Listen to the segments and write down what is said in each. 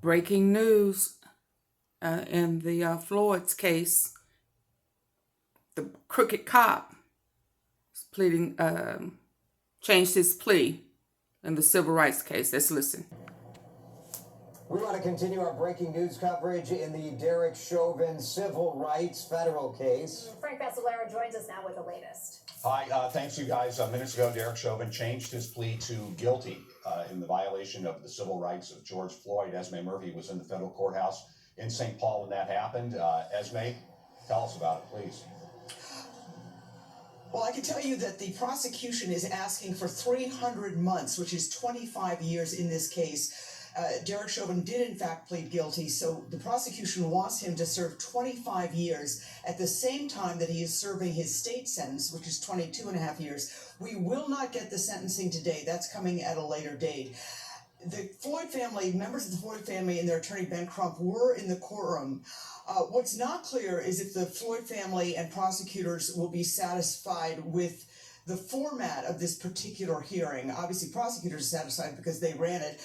Breaking news in the Floyd'S case. The crooked cop is pleading, changed his plea in the civil rights case. Let's listen. We want to continue our breaking news coverage in the Derek Chauvin civil rights federal case. Frank Vassalero joins us now with the latest. Hi, thanks you guys. Minutes ago, Derek Chauvin changed his plea to guilty in the violation of the civil rights of George Floyd. Esme Murphy was in the federal courthouse in St. Paul when that happened. Esme, tell us about it, please. Well, I can tell you that the prosecution is asking for 300 months, which is 25 years in this case. Derek Chauvin did in fact plead guilty, so the prosecution wants him to serve 25 years at the same time that he is serving his state sentence, which is 22.5 years. We will not get the sentencing today. That's coming at a later date. The Floyd family, members of the Floyd family and their attorney Ben Crump were in the courtroom. What's not clear is if the Floyd family and prosecutors will be satisfied with the format of this particular hearing. Obviously, prosecutors are satisfied because they ran it.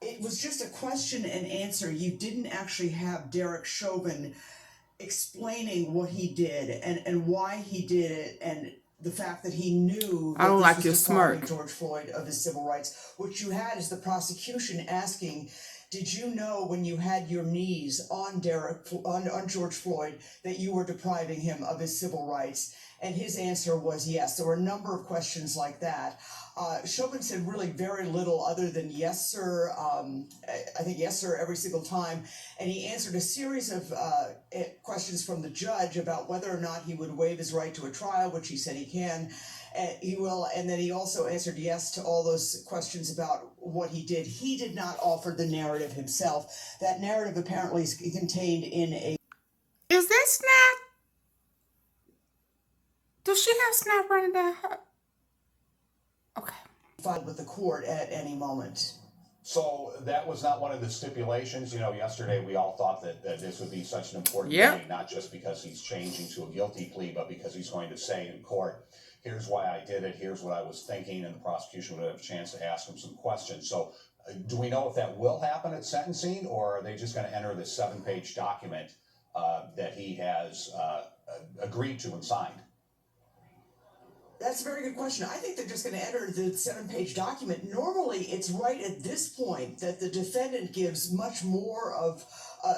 It was just a question and answer. You didn't actually have Derek Chauvin explaining what he did and why he did it, and the fact that he knew that I don't like this your was smirk. depriving George Floyd of his civil rights. What you had is the prosecution asking, did you know when you had your knees on George Floyd that you were depriving him of his civil rights? And his answer was yes. There were a number of questions like that. Chauvin said really very little other than yes, sir. I think yes, sir, every single time. And he answered a series of questions from the judge about whether or not he would waive his right to a trial, which he said he can. He will. And then he also answered yes to all those questions about what he did. He did not offer the narrative himself. That narrative apparently is contained in a... Is that snap? Does she have snap running down her? Okay. Filed with the court at any moment. So that was not one of the stipulations. You know, yesterday we all thought that this would be such an important Yep. thing, not just because he's changing to a guilty plea, but because he's going to say in court, here's why I did it, here's what I was thinking, and the prosecution would have a chance to ask him some questions. So do we know if that will happen at sentencing, or are they just going to enter this 7-page document that he has agreed to and signed? That's a very good question. I think they're just going to enter the 7-page document. Normally, it's right at this point that the defendant gives much more of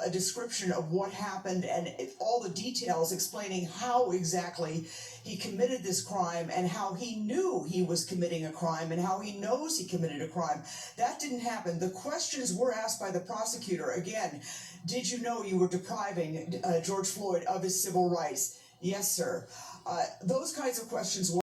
a description of what happened and all the details explaining how exactly he committed this crime and how he knew he was committing a crime and how he knows he committed a crime. That didn't happen. The questions were asked by the prosecutor. Again, did you know you were depriving George Floyd of his civil rights? Yes, sir. Those kinds of questions were